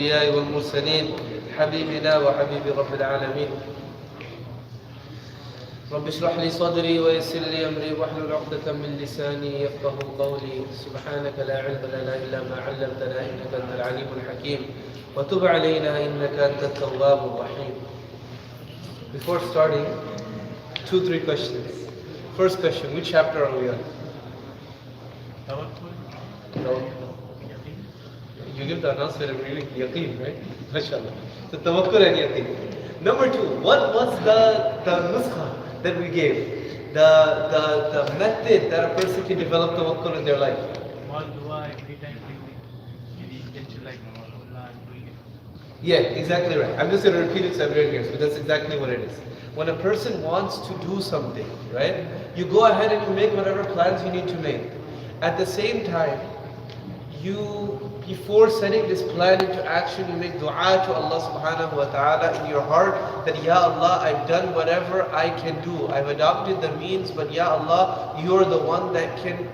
الأنبياء والمرسلين حبيبنا وحبيب رب العالمين رب اشرح لي صدري ويسر لي أمري واحلل عقدة من لساني يفقهوا قولي سبحانك لا علم لنا إلا ما علمتنا إنك أنت العليم الحكيم وتب علينا إنك أنت التواب الرحيم. Before starting, 2-3 questions. First question, which chapter are we on? Tawakkul. You give the announcement of reading Yaqeen, right? MashaAllah. So Tawakkul and Yaqeen. Number 2, what was the nuskha that we gave? The method that a person can develop Tawakkul in their life? Small dua every time you intention like Allah is doing it. Yeah, exactly right. I'm just going to repeat it so everyone hears, but that's exactly what it is. When a person wants to do something, right? You go ahead and you make whatever plans you need to make. At the same time, before setting this plan into action, you make dua to Allah subhanahu wa ta'ala in your heart that, Ya Allah, I've done whatever I can do. I've adopted the means, but Ya Allah, you're the one that can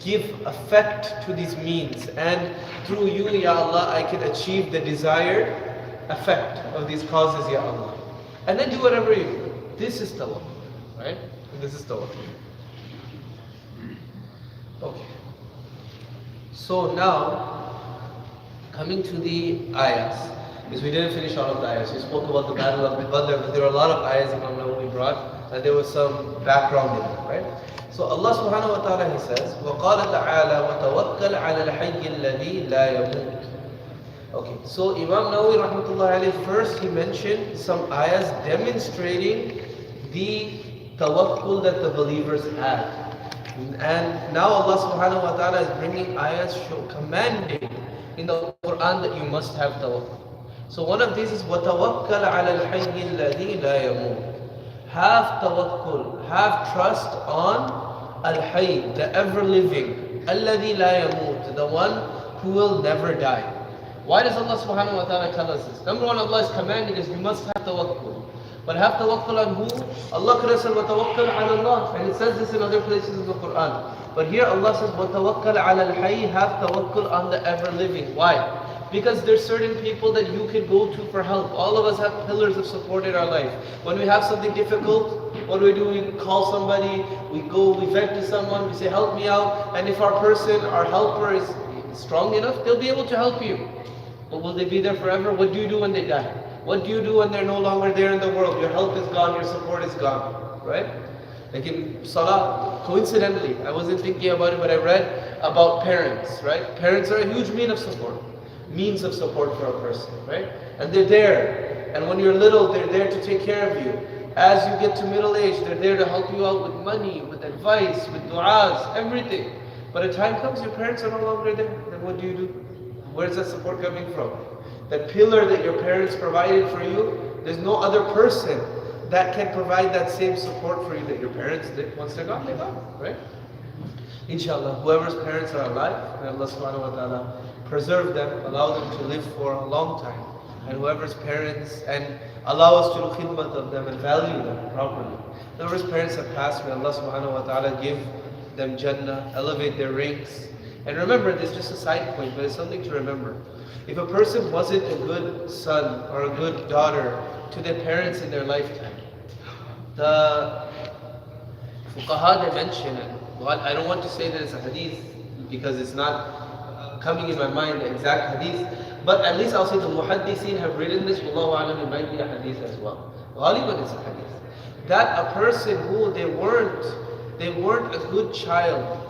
give effect to these means. And through you, Ya Allah, I can achieve the desired effect of these causes, Ya Allah. And then do whatever you do. This is tawakkul, right? This is tawakkul. Okay. So now, coming to the ayahs, because we didn't finish all of the ayahs. We spoke about the battle of Badr, but there are a lot of ayahs Imam Nawawi brought, and there was some background in it, right? So Allah subhanahu wa ta'ala, He says, وَقَالَ تَعَالَى وَتَوَكَّلْ عَلَى الْحَيِّ الَّذِي لَا يَمُوتُ. Okay, so Imam Nawawi rahmatullah alayhi, first he mentioned some ayahs demonstrating the tawakkul that the believers had. And now Allah subhanahu wa ta'ala is bringing ayahs commanding in the Quran that you must have tawakkul. So one of these is وَتَوَكَّلْ عَلَى الْحَيِّ الَّذِي لَا يَمُوتُ. Have tawakkul, have trust on al-hayy, the ever-living, الَّذِي لَا يَمُوتُ, the one who will never die. Why does Allah subhanahu wa ta'ala tell us this? Number one, Allah is commanding us, you must have tawakkul. But have tawakkul on who? Allah could have said, وَتَوَكَّلْ عَلَى اللَّهِ, and it says this in other places in the Quran. But here Allah says, وَتَوَكَّلْ عَلَى الْحَيِّ, have tawakkul on the ever-living. Why? Because there's certain people that you can go to for help. All of us have pillars of support in our life. When we have something difficult, what do? We call somebody, we vent to someone, we say, help me out. And if our person, our helper is strong enough, they'll be able to help you. But will they be there forever? What do you do when they die? What do you do when they're no longer there in the world? Your help is gone, your support is gone, right? Like in Salah, coincidentally, I wasn't thinking about it, but I read about parents, right? Parents are a huge means of support for a person, right? And they're there. And when you're little, they're there to take care of you. As you get to middle age, they're there to help you out with money, with advice, with du'as, everything. But a time comes, your parents are no longer there. Then what do? Where's that support coming from? That pillar that your parents provided for you, there's no other person that can provide that same support for you that your parents did. Once they're gone, right? Inshallah, whoever's parents are alive, may Allah subhanahu wa ta'ala preserve them, allow them to live for a long time. And whoever's parents, and allow us to do khidmat of them and value them properly. Whoever's parents have passed, may Allah subhanahu wa ta'ala give them Jannah, elevate their ranks. And remember, this is just a side point, but it's something to remember. If a person wasn't a good son or a good daughter to their parents in their lifetime, the fuqaha, they mention, and I don't want to say that it's a hadith because it's not coming in my mind, the exact hadith, but at least I'll say the muhaddithin have written this, wallahu alam, it might be a hadith as well. Ghaliban it's a hadith. That a person who they weren't a good child.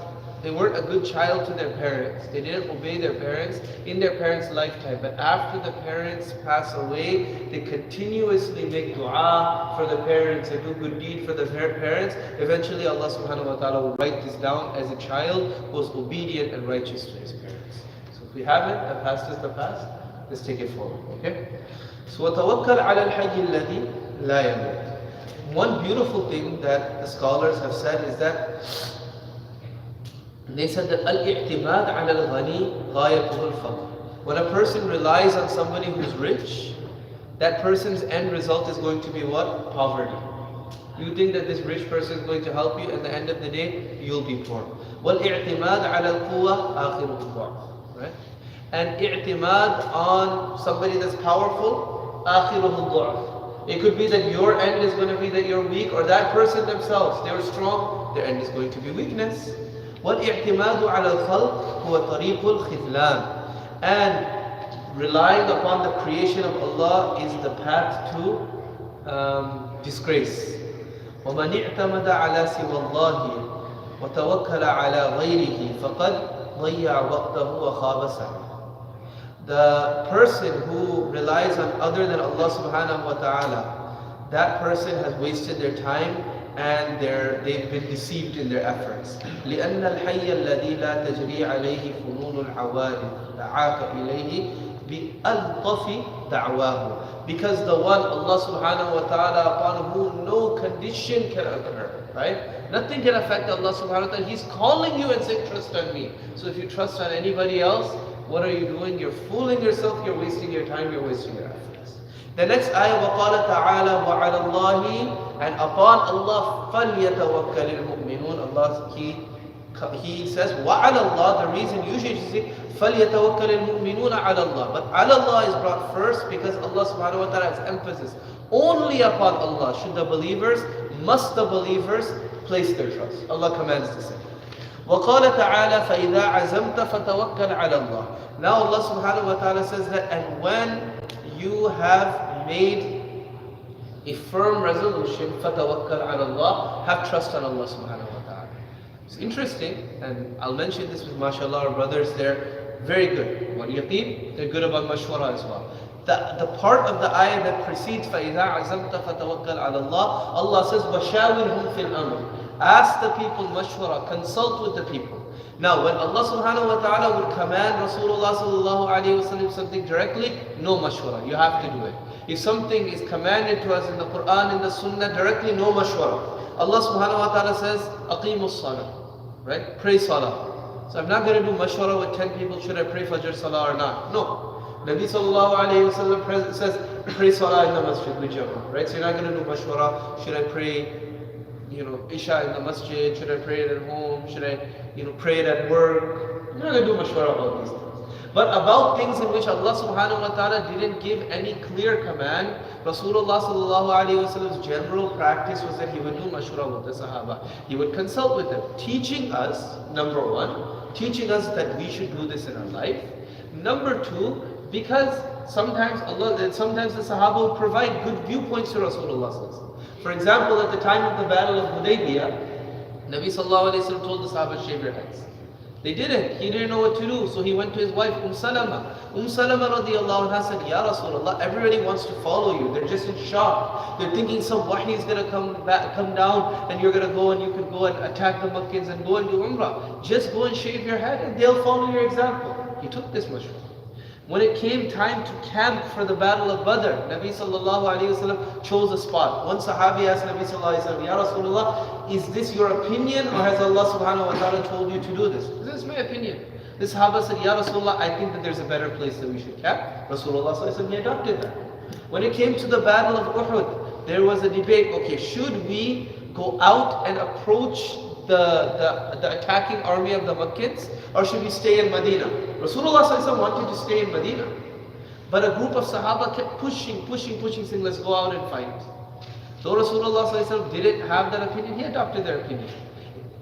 They weren't a good child to their parents. They didn't obey their parents in their parents' lifetime. But after the parents pass away, they continuously make dua for the parents and do good deed for the parents. Eventually Allah subhanahu wa ta'ala will write this down as a child who was obedient and righteous to his parents. So if we have it, the past is the past. Let's take it forward, okay? So وَتَوَكَّلْ عَلَى الْحَيِّ الَّذِي لَا يَمُوتُ. One beautiful thing that the scholars have said is that they said that al-i'timad ala al-ghani ghayatuhu al-faqr. When a person relies on somebody who's rich, that person's end result is going to be what? Poverty. You think that this rich person is going to help you, at the end of the day, you'll be poor. Wal-i'timad ala al-quwwa akhiruhu, right? and i'timad on somebody that's powerful, akhiruhu du'af. It could be that your end is going to be that you're weak, or that person themselves, they're strong, their end is going to be weakness. وَالْإِعْتِمَادُ عَلَى الْخَلْقِ هُوَ طَرِيقُ الْخِذْلَانِ. And relying upon the creation of Allah is the path to disgrace. وَمَنِ اعْتَمَدَ عَلَى سِوَى اللَّهِ وَتَوَكَّلَ عَلَى غَيْرِهِ فَقَدْ ضَيَّعَ وَقْتَهُ وَخَابَ سَعْيُهُ. The person who relies on other than Allah subhanahu wa ta'ala, that person has wasted their time and they've been deceived in their efforts. لأن الحي الذي لا تجري عليه فنون العوارض دعاك إليه بألطف دعواه. Because the one, Allah subhanahu wa ta'ala, upon whom no condition can occur, right? Nothing can affect Allah subhanahu wa ta'ala. He's calling you and saying, trust on me. So if you trust on anybody else, what are you doing? You're fooling yourself, you're wasting your time, you're wasting your efforts. The next ayah, وَقَالَ تَعَالَى وَعَلَى اللَّهِ, and upon Allah, فَلْيَتَوَكَّلِ الْمُؤْمِنُونَ. Allah, He says, وَعَلَى اللَّهِ. The reason usually you see, فَلْيَتَوَكَّلِ الْمُؤْمِنُونَ عَلَى اللَّهِ. But عَلَى اللَّهِ is brought first because Allah subhanahu wa ta'ala has emphasis. Only upon Allah should the believers, must the believers place their trust. Allah commands this. وَقَالَ تَعَالَى فَإِذَا عَزَمْتَ فَتَوَكَّلْ عَلَى اللَّهِ. Now Allah subhanahu wa ta'ala says that, and when you have made a firm resolution, فَتَوَكَّلْ عَلَى اللَّهِ, have trust on Allah subhanahu wa ta'ala. It's interesting, and I'll mention this with mashallah, our brothers, they're very good. Wal yaqeen, they're good about mashwara as well. The part of the ayah that precedes فَإِذَا عَزَمْتَ فَتَوَكَّلْ عَلَى اللَّهِ, Allah says وَشَاوِرْهُمْ فِي الْأَمْرِ. Ask the people mashwara, consult with the people. Now when Allah subhanahu wa ta'ala would command Rasulullah sallallahu alayhi wa sallam something directly, no mashwara, you have to do it. If something is commanded to us in the Quran, in the Sunnah directly, no mashwara. Allah subhanahu wa ta'ala says, Aqimus salah, right? Pray salah. So I'm not going to do mashwara with 10 people, should I pray Fajr salah or not? No. Nabi sallallahu alayhi wa sallam says, pray salah in the masjid with jama'ah, right? So you're not going to do mashwara, should I pray, Isha in the masjid, should I pray it at home, should I, pray it at work? You're not going to do mashwara about these things. But about things in which Allah subhanahu wa ta'ala didn't give any clear command, Rasulullah sallallahu alayhi wa sallam's general practice was that he would do mashwara with the Sahaba. He would consult with them, teaching us, number one, teaching us that we should do this in our life. Number two, because sometimes the Sahaba would provide good viewpoints to Rasulullah sallallahu alayhi wa sallam. For example, at the time of the battle of Hudaybiyah, Nabi sallallahu alayhi wa sallam told the Sahaba, shave your heads. They didn't. He didn't know what to do. So he went to his wife, Salama. Salama radiallahu anha said, Ya Rasulullah, everybody wants to follow you. They're just in shock. They're thinking some wahi is going to come down and you're going to go and you can go and attack the Makkans and go and do Umrah. Just go and shave your head and they'll follow your example. He took this mashwara. When it came time to camp for the battle of Badr, Nabi sallallahu alayhi wa sallam chose a spot. One sahabi asked Nabi sallallahu alayhi wa sallam, Ya Rasulullah, is this your opinion or has Allah subhanahu wa ta'ala told you to do this? This is my opinion. This sahaba said, Ya Rasulullah, I think that there's a better place that we should camp. Rasulullah sallallahu alayhi wa sallam, he adopted that. When it came to the battle of Uhud, there was a debate, okay, should we go out and approach the attacking army of the Makkans, or should we stay in Medina? Rasulullah ﷺ wanted to stay in Medina, but a group of Sahaba kept pushing, saying, let's go out and fight. Though Rasulullah ﷺ didn't have that opinion, he adopted their opinion,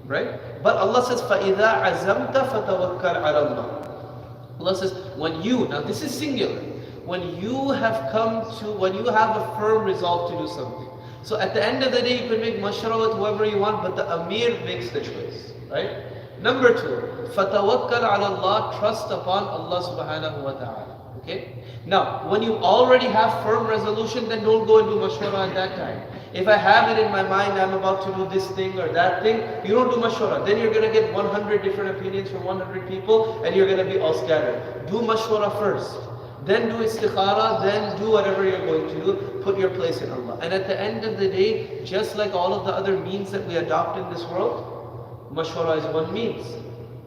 right? But Allah says, فَإِذَا عَزَمْتَ فَتَوَكَّلْ عَلَى اللَّهِ. Allah says, when you, now this is singular, when you have a firm resolve to do something. So at the end of the day, you can make mashwara with whoever you want, but the Amir makes the choice, right? Number two, فَتَوَكَّلْ عَلَى اللَّهِ, trust upon Allah subhanahu wa ta'ala. Okay? Now, when you already have firm resolution, then don't go and do mashwara at that time. If I have it in my mind, I'm about to do this thing or that thing, you don't do mashwara. Then you're going to get 100 different opinions from 100 people and you're going to be all scattered. Do mashwara first. Then do istikhara, then do whatever you're going to do, put your place in Allah. And at the end of the day, just like all of the other means that we adopt in this world, mashwara is one means.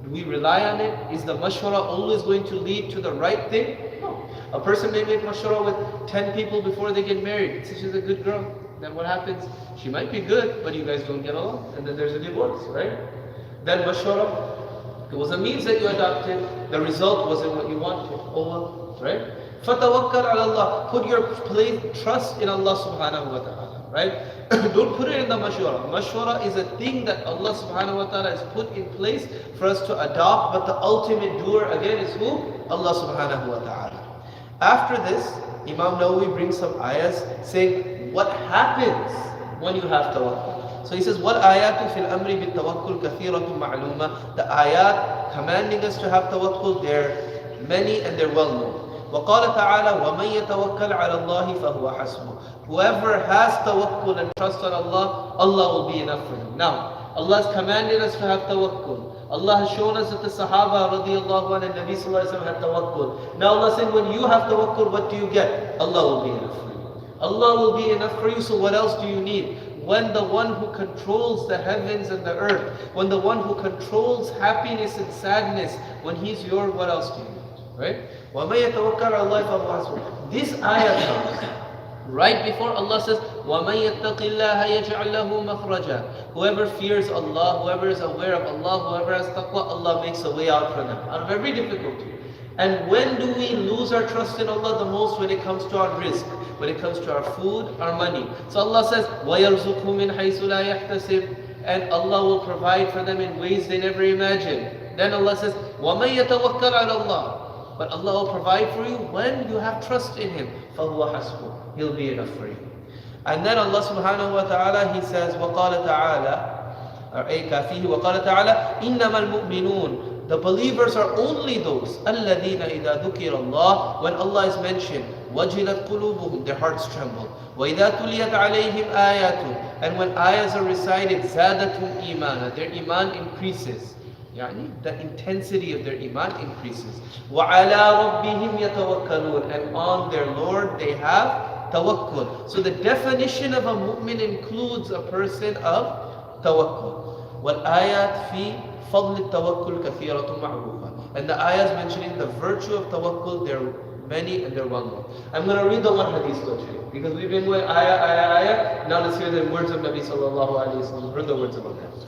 Do we rely on it? Is the mashwara always going to lead to the right thing? No. A person may make mashwara with 10 people before they get married. She's a good girl. Then what happens? She might be good, but you guys don't get along. And then there's a divorce, right? Then mashwara, It was a means that you adopted. The result wasn't what you wanted. Oh well, right? فَتَوَكَّلْ عَلَى اللَّهِ. Put your trust in Allah subhanahu wa ta'ala, right? Don't put it in the mashwara. Mashwara is a thing that Allah subhanahu wa ta'ala has put in place for us to adopt, but the ultimate doer again is who? Allah subhanahu wa ta'ala. After this, Imam Nawawi brings some ayahs saying what happens when you have tawakkul. So he says, وَالْآيَاتُ فِي الْأَمْرِ بِالتَّوَكُّلْ كَثِيرَةٌ مَعْلُومَةٌ. The ayat commanding us to have tawakkul, they're many and they're well known. وَقَالَ تَعَالَى وَمَنْ يَتَوَكَّلْ عَلَى اللَّهِ فَهُوَ حَسْبُهُ. Whoever has tawakkul and trust on Allah, Allah will be enough for him. Now, Allah has commanded us to have tawakkul. Allah has shown us that the Sahaba radiallahu anhu and Nabi sallallahu alayhi wa sallam had tawakkul. Now Allah said, when you have tawakkul, what do you get? Allah will be enough for you. Allah will be enough for you, so what else do you need? When the one who controls the heavens and the earth, when the one who controls happiness and sadness, when he's yours, what else do you need? Right? وَمَن يَتَوَكَّلْ عَلَى اللَّهِ فَهُوَ حَسْبُهُ. This ayah comes right before Allah says, وَمَن يَتَّقِ اللَّهَ يَجْعَلْ لَهُ مَخْرَجًا. Whoever fears Allah, whoever is aware of Allah, whoever has taqwa, Allah makes a way out for them, out of every difficulty. And when do we lose our trust in Allah the most? When it comes to our rizq, when it comes to our food, our money. So Allah says, وَيَرْزُقْهُ مِنْ حَيْثُ لَا يَحْتَسِبْ. And Allah will provide for them in ways they never imagined. Then Allah says, وَمَن يَتَوَكَّلْ عَلَى اللَّهِ. But Allah will provide for you when you have trust in Him. فَهُوَ حَسْبُهُ. He'll be enough for you. And then Allah subhanahu wa ta'ala, He says, وَقَالَ تَعَالَى, or أي كافيه, وَقَالَ تَعَالَى إِنَّمَا الْمُؤْمِنُونَ. The believers are only those الَّذِينَ إِذَا ذُكِرَ اللَّهِ. When Allah is mentioned, وَجِلَتْ قُلُوبُهُم. Their hearts tremble. وَإِذَا تُلِيَتْ عَلَيْهِمْ آيَاتُ. And when ayahs are recited, زَادَتْهُمْ إِيمَانًا. Their iman increases. The intensity of their iman increases. وَعَلَىٰ رَبِّهِمْ يَتَوَكَّلُونَ. And on their Lord they have tawakkul. So the definition of a mu'min includes a person of tawakkul. وَالْآيَاتْ فِي فَضْلِ التَّوَكُّلِ كَثِيرَةٌ مَعْرُوفَةٌ. And the ayahs mentioning the virtue of tawakkul, they're many and they're well known. I'm going to read the one hadith actually, because we've been going ayah. Now let's hear the words of Nabi sallallahu alayhi wa sallam. Heard the words about that.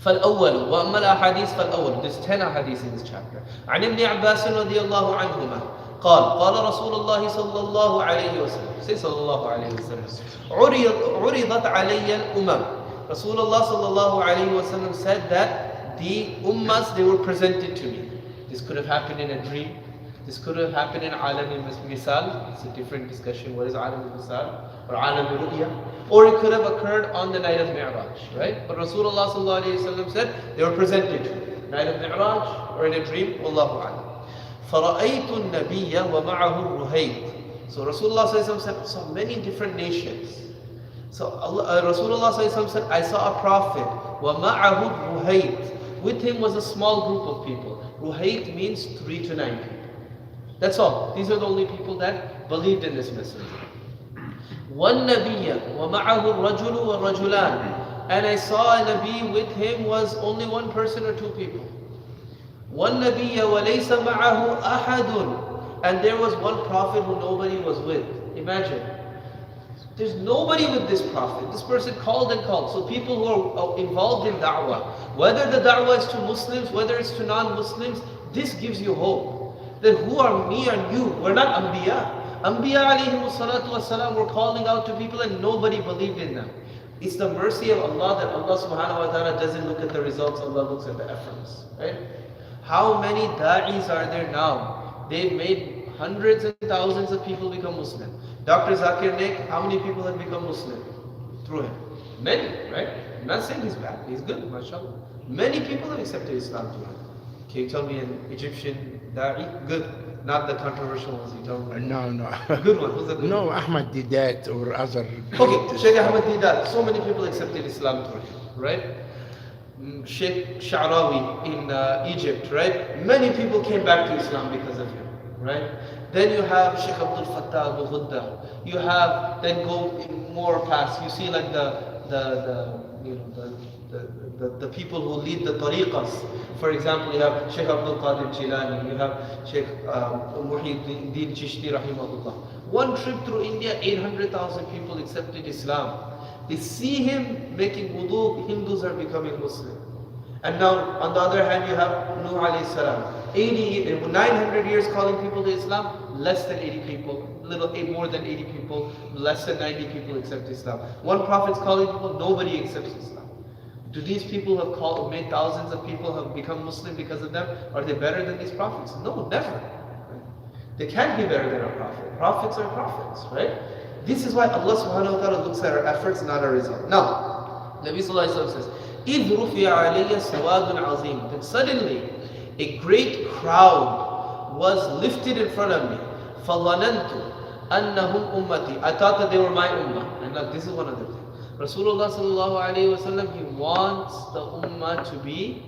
فالأول وأما الأحاديث فالأول. There's 10 ahadith in this chapter. عن ابن عباس رضي الله عنهما قال قال رسول الله صلى الله عليه وسلم. Say صلى الله عليه وسلم. عرضت علي الأمم. Rasulullah sallallahu alayhi wa sallam said that the ummahs, they were presented to me. This could have happened in a dream. This could have happened in alam al-misal. It's a different discussion. What is alam al-misal? Or alam al-ru'ya? Or it could have occurred on the night of Mi'raj, right? But Rasulullah sallallahu alayhi wa sallam said they were presented to me. Night of Mi'raj or in a dream. Wallahu a'lam. فَرَأَيْتُ النَّبِيَّ وَمَعَهُ الرُّهَيْدِ. So Rasulullah sallallahu alayhi wa sallam saw many different nations. So Rasulullah sallallahu alayhi wa sallam said, I saw a prophet. وَمَعَهُ الرُّهَيْدِ. With him was a small group of people. Ruhayt means 3 to 9 people. That's all. These are the only people that believed in this messenger. وَالنَّبِيَّ وَمَعَهُ الرَّجُلُ وَالرَّجُلَانِ. And I saw a Nabi, with him was only one person or 2 people. وَالنَّبِيَّ وَلَيْسَ مَعَهُ أَحَدٌ. And there was one prophet who nobody was with. Imagine. There's nobody with this prophet. This person called and called. So people who are involved in da'wah, whether the da'wah is to Muslims, whether it's to non-Muslims, this gives you hope. That who are me and you? We're not Anbiya. Anbiya alayhimu salatu wasalam were calling out to people and nobody believed in them. It's the mercy of Allah that Allah subhanahu wa ta'ala doesn't look at the results, Allah looks at the efforts. Right? How many da'is are there now? They've made hundreds and thousands of people become Muslim. Dr. Zakir Naik, how many people have become Muslim through him? Many, right? I'm not saying he's bad, he's good, mashallah. Many people have accepted Islam through him. Can you tell me an Egyptian da'i? Good. Not the controversial ones you tell me. No. Good one. Who's a good No, one? Ahmad Didat or other. Okay, Sheikh Ahmad Didat. So many people accepted Islam through him, right? Sheikh Sha'rawi in Egypt, right? Many people came back to Islam because of him, right? Then you have Sheikh Abdul Fattah al-Ghudda. You have, then go more past, you see like the people who lead the tariqas. For example, you have Sheikh Abdul Qadir Jilani, you have Sheikh Muhyiddin Chishti rahimahullah. One trip through India, 800,000 people accepted Islam. They see him making wudu, Hindus are becoming Muslim. And now, on the other hand, you have Nuh alayhi salam. 900 years calling people to Islam, less than 80 people, more than 80 people, less than 90 people accept Islam. One prophet's calling people, nobody accepts Islam. Do these people who have made thousands of people have become Muslim because of them? Are they better than these prophets? No, never. They can't be better than a prophet. Prophets are prophets, right? This is why Allah subhanahu wa ta'ala looks at our efforts, not our result. Now, Nabi sallallahu alayhi wa sallam says, إِذْ رُفِعَ عَلَيَّ سَوَادٌ عَظِيمٌ. Then suddenly, a great crowd was lifted in front of me. فَظَنَنْتُ أَنَّهُمْ أُمَّتِي. I thought that they were my ummah. And look, this is one of the things. Rasulullah sallallahu alayhi wa sallam, he wants the ummah to be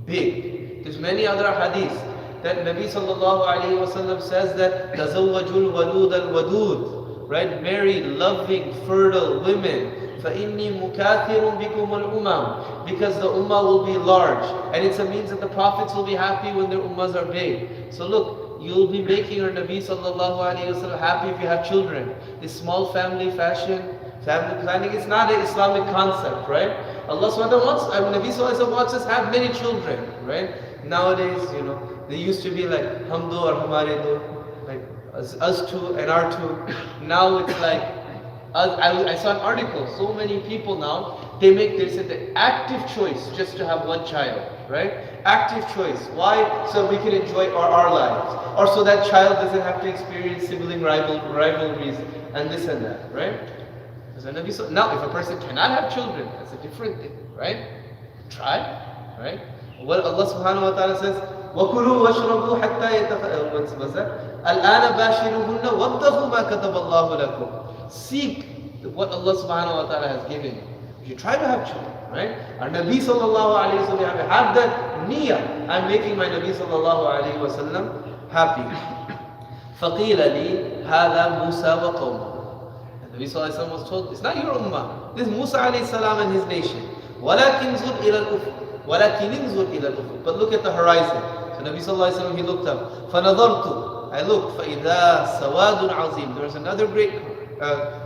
big. There's many other hadiths that Nabi sallallahu alayhi wa sallam says that تَزَوَّجُوا الْوَلُودَ الْوَدُودِ, right? Marry loving, fertile women. فَإِنِّي مُكَاثِرٌ بِكُمُ الْأُمَمِ. Because the ummah will be large. And it's a means that the prophets will be happy when their ummahs are big. So look, you'll be making your Nabi sallallahu alayhi wa sallam happy if you have children. This small family fashion, family planning, it's not an Islamic concept, right? Allah subhanahu wa ta'ala Nabi sallallahu alayhi wa sallam wants us to have many children, right? Nowadays, they used to be like, hum do or hamare do, like us two and our two. Now it's like, I saw an article, so many people now, they said the active choice just to have one child, right? Active choice. Why? So we can enjoy our lives. Or so that child doesn't have to experience sibling rivalries and this and that, right? Now, if a person cannot have children, that's a different thing, right? Try, right? What Allah subhanahu wa ta'ala says, وَكُلُوا وَاشْرَبُوا حَتَّى الْآنَ بَاشِرُهُنَّ وَابْتَغُوا مَا كَتَبَ اللَّهُ لَكُمْ. Seek what Allah subhanahu wa ta'ala has given you. You try to have children, right? Our Nabi sallallahu alayhi wa sallam, have that niyyah. I'm making my Nabi sallallahu alayhi wa sallam happy. فَقِيلَ لِي هَذَا مُوسَى وَقَوْمُهُ. Nabi sallallahu alayhi wa sallam was told, it's not your ummah. This is Musa alayhi salam and his nation. وَلَكِنْ زُرْ إِلَى الْأُفُقِ. وَلَكِنْ انْظُرْ إِلَى الْأُفُقِ. But look at the horizon. So Nabi sallallahu alayhi wa sallam, he looked up. فَنَظَرْتُ. I looked. فَإِذَا سَوَادٌ عَظِيمٌ. There was another great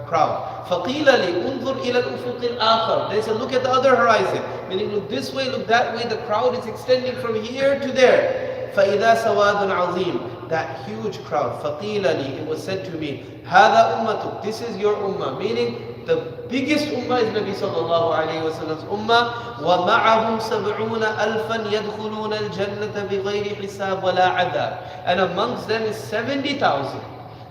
crowd. فَقِيلَ لِي انْظُرْ إِلَى الْأُفُقِ الْآخَرِ. They said, look at the other horizon. Meaning, look this way, look that way. The crowd is extending from here to there. فَإِذَا سَوَادٌ عَظِيمٌ. That huge crowd. فَقِيلَ لِي. It was said to me, هَذَا أُمَّتُكْ. This is your ummah. Meaning, the biggest ummah is Nabi sallallahu alayhi wa sallam's ummah. وَمَعَهُمْ سَبْعُونَ أَلْفًا يَدْخُلُونَ الْجَنَّةَ بِغَيْرِ حِسَابٍ وَلَا عَذَابٍ. And amongst them is 70,000.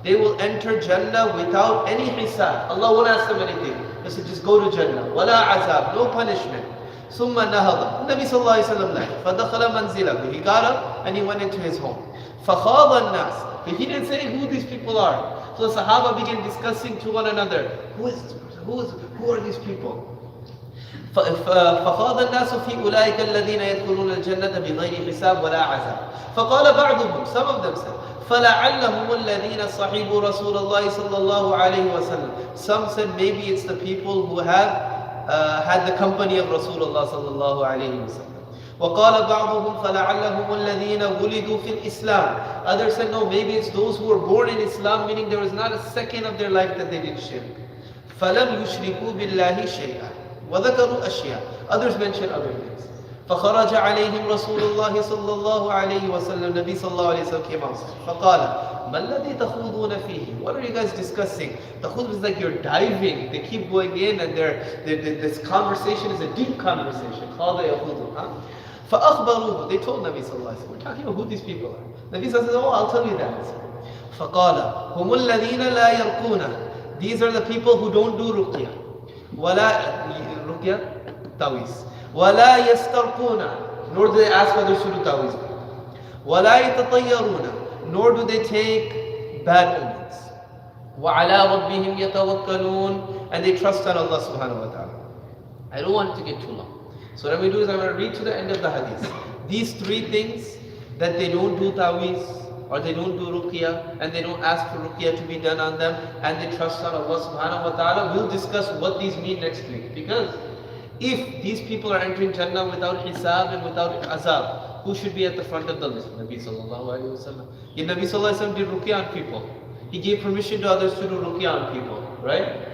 They will enter Jannah without any hisab. Allah won't ask them anything. He said, just go to Jannah. وَلَا عَذَاب. No punishment. ثُمَّ نَهَضَ. Nabi sallallahu alayhi wa sallam left. فَدَخَلَ مَنْزِلَهُ. He got up and he went into his home. فَخَاضَ النَّاسِ. He didn't say who these people are. So the Sahaba began discussing to one another, who is this person? Who are these people? فَخَاضَ النَّاسُ فِي أُولَٰئِكَ الَّذِينَ يَدْخُلُونَ الْجَنَّةَ بِغَيْرِ حِسَابٍ وَلَا عَذَابٍ. فَقَالَ بَعْضُهُمْ. Some of them said, فَلَعَلَّهُمُ الَّذِينَ صَحِبُوا رَسُولَ اللَّهِ صَلَّى اللَّهُ عَلَيْهِ وَسَلَّمَ. Some said maybe it's the people who have had the company of Rasulullah صلى الله عليه وسلم. وَقَالَ بَعْضُهُمْ فَلَعَلَّهُمُ الَّذِينَ وُلِدُوا فِي الْإِسْلَامِ. Others said no, maybe it's those who were born in Islam, meaning there was not a second of their life that they did shirk. فَلَمْ يُشْرِكُوا بِاللَّهِ شَيْئًا وَذَكَرُوا أَشْيَاء. Others mentioned other things. فخرج عليهم رسول الله صلى الله عليه وسلم. Nabi sallallahu alayhi wa sallam came outside. فقال ما الذي تخوضون فيه. What are you guys discussing? Takhud is like you're diving. They keep going in and this conversation is a deep conversation. خاض يخوضون. فأخبروه. They told Nabi sallallahu alayhi wa sallam, we're talking about who these people are. Nabi sallallahu alayhi wa sallam, oh, I'll tell you that. فقال هم الذين لا يرقون. These are the people who don't do ruqya. ولا ruqya tawiz. وَلَا يَسْتَرْقُونَ. Nor do they ask others to do tawiz. وَلَا يَتَطَيَّرُونَ. Nor do they take bad omens. وَعَلَىٰ رَبِّهِمْ يَتَوَكَّلُونَ. And they trust on Allah subhanahu wa ta'ala. I don't want it to get too long. So what I'm going to do is I'm going to read to the end of the hadith. These three things, that they don't do tawiz, or they don't do ruqya, and they don't ask for ruqya to be done on them, and they trust on Allah subhanahu wa ta'ala. We'll discuss what these mean next week. Because if these people are entering Jannah without hisab and without azab, who should be at the front of the list? Nabi sallallahu alayhi wa sallam. Yet Nabi sallallahu alayhi wa sallam did ruqya on people. He gave permission to others to do ruqya on people, right?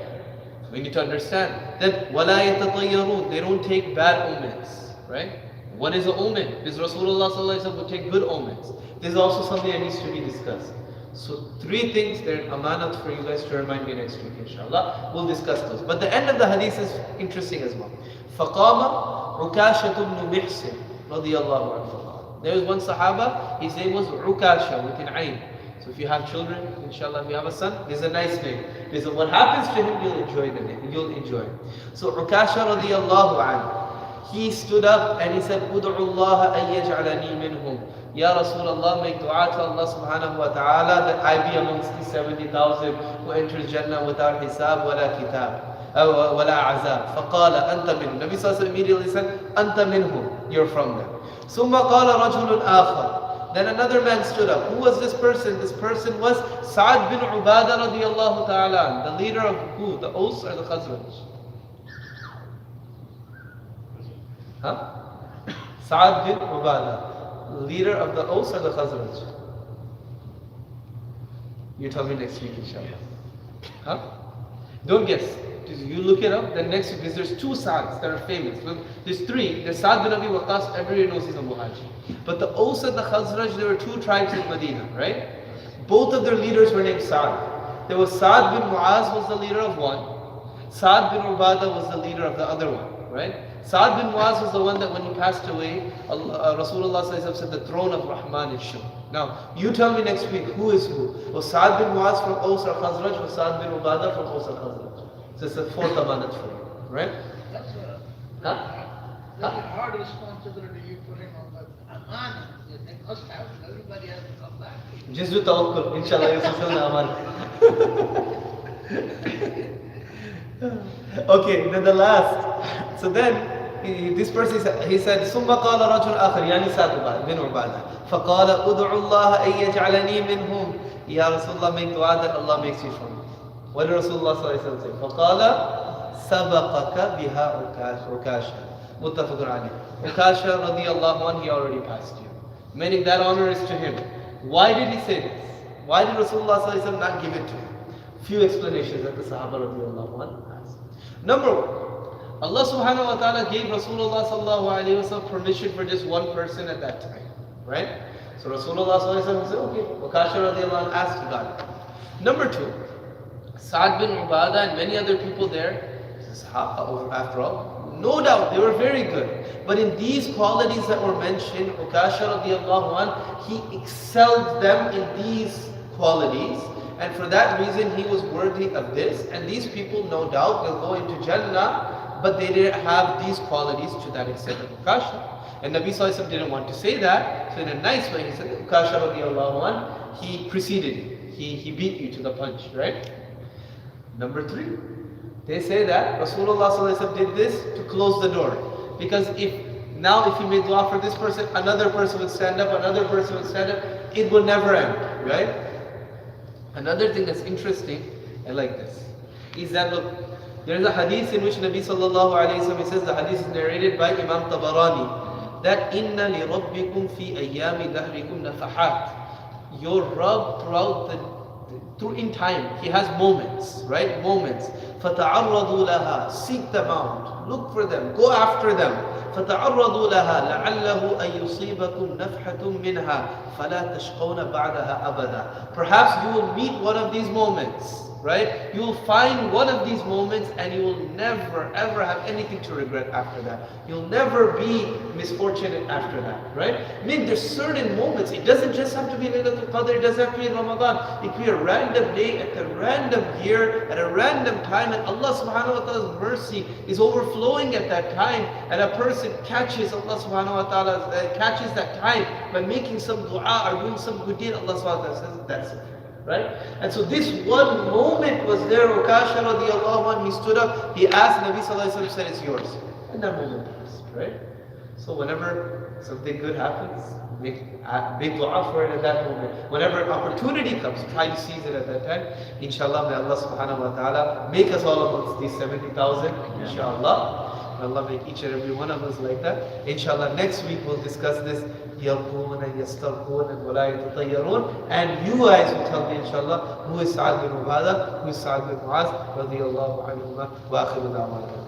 We need to understand that وَلَا يَتَطَيَّرُونَ. They don't take bad omens, right? What is an omen? Because Rasulullah sallallahu alaihi wasallam would take good omens. This is also something that needs to be discussed. So 3 things, they're amanat for you guys to remind me next week, inshallah. We'll discuss those. But the end of the hadith is interesting as well. فَقَامَ عُكَاشَةُ بْنُ مِحْسِنٍ رَضِيَ اللَّهُ عَنْهُ. There was one Sahaba, his name was Ukasha, with an ayn. So if you have children, inshallah, if you have a son, there's a nice name. Because what happens to him, you'll enjoy the name. You'll enjoy it. So Ukasha radiallahu anhu, he stood up and he said, Ud'u Allah an yaj'alani minhum. Ya Rasulullah, make dua to Allah subhanahu wa ta'ala that I be amongst the 70,000 who enters Jannah without hisab wala kitab. ولا عذاب فقال أنت منهم. Nabi sallallahu alaihi wasallam immediately said, أنت منهم, you're from them. ثم قال رجل آخر. Then another man stood up. Who was this person? This person was Sa'ad bin Ubadah radiyallahu ta'ala, the leader of who? The Aus or the Khazraj? Huh? Sa'ad bin Ubadah, leader of the Aus or the Khazraj? You tell me next week, inshallah. Huh? Don't guess. You look it up, then next week, because there's 2 Sa'ads that are famous. There's 3. There's Sa'ad bin Abi Waqqas, everybody knows he's a Muhajir. But the Aus and the Khazraj, there were 2 tribes in Medina, right? Both of their leaders were named Sa'ad. There was Sa'ad bin Mu'az was the leader of one. Sa'ad bin Ubadah was the leader of the other one, right? Sa'ad bin Mu'az was the one that when he passed away, Rasulullah said the throne of Rahman is shown. Now, you tell me next week, who is who? Was Sa'ad bin Mu'az from Aus or Khazraj? Was Sa'ad bin Ubadah from Aus or Khazraj? So it's the 4th amanat for you, right? That's a hard responsibility you put in on the amanat. They must have, everybody has to come back. Just do tawakkul, inshallah, you fulfill the amanat. Okay, then the last. So then, this person, he said, ثم قال رجل آخر, يعني سعد بن عبادة, فقال ادعوا الله أن يجعلني منهم. Ya Rasulullah, make dua that Allah makes you from. What did Rasulullah say? فَقَالَ سَبَقَكَ بِهَا عُكَاشَ مُتَّفَقٌ عَلَيْهِ. Ukasha radiallahu anhu, he already passed you. Meaning that honor is to him. Why did he say this? Why did Rasulullah not give it to him? Few explanations that the Sahaba radiallahu anhu asked. Number 1, Allah subhanahu wa ta'ala gave Rasulullah sallallahu alayhi wa sallam permission for just one person at that time. Right? So Rasulullah sallallahu alayhi wa sallam said, okay, Ukasha radiallahu anhu asked, got it. Number 2, Sa'ad bin Ubadah and many other people there, after all, no doubt they were very good. But in these qualities that were mentioned, Ukasha radiallahu anh, he excelled them in these qualities. And for that reason, he was worthy of this. And these people, no doubt, will go into Jannah, but they didn't have these qualities to that extent of Ukasha. And Nabi sallallahu alaihi wasallam didn't want to say that. So in a nice way, he said, Ukasha radiallahu anh, he preceded you. He beat you to the punch, right? Number 3, they say that Rasulullah did this to close the door. Because if he made dua for this person, another person would stand up, another person would stand up, it will never end, right? Another thing that's interesting, I like this, is that look, there is a hadith in which Nabi sallallahu alayhi wa sallam says, the hadith is narrated by Imam Tabarani, that inna li rabbikum fi ayyami dahrikum nafahat. Your Rabb through in time, he has moments, right? Moments. فَتَعَرَّضُوا لَهَا. Seek them out. Look for them. Go after them. فَتَعَرَّضُوا لَهَا لَعَلَّهُ أَن يُصِيبَكُمْ نَفْحَةٌ مِّنْهَا فَلَا تَشْقَوْنَ بَعْدَهَا أَبَدًا. Perhaps you will meet one of these moments, right? You will find one of these moments and you will never ever have anything to regret after that. You'll never be misfortunate after that, right? I mean, there's certain moments. It doesn't just have to be Laylatul Qadr, it doesn't have to be Ramadan. It could be a random day, at a random year, at a random time, and Allah subhanahu wa ta'ala's mercy is overflowing at that time, and a person catches Allah subhanahu wa ta'ala, catches that time by making some dua or doing some good deed. Allah subhanahu wa ta'ala says, that's it. Right? And so this one moment was there, Ukasha radiallahu anh, he stood up, he asked, Nabi sallallahu alayhi wa sallam said, it's yours. And that moment passed, right? So whenever something good happens, make dua for it at that moment. Whenever an opportunity comes, try to seize it at that time. Inshallah, may Allah subhanahu wa ta'ala make us all amongst these 70,000, inshallah. May Allah make each and every one of us like that. Inshallah, next week we'll discuss this. يَرْقُونَ يَسْتَرْقُونَ وَلَا يَتَطَيَّرُونَ. And you guys will tell me, inshallah, who is Sa'ad bin Ubadah, who is Sa'ad bin Mu'az, radiyallahu anhuma, wa akhiru da'wana.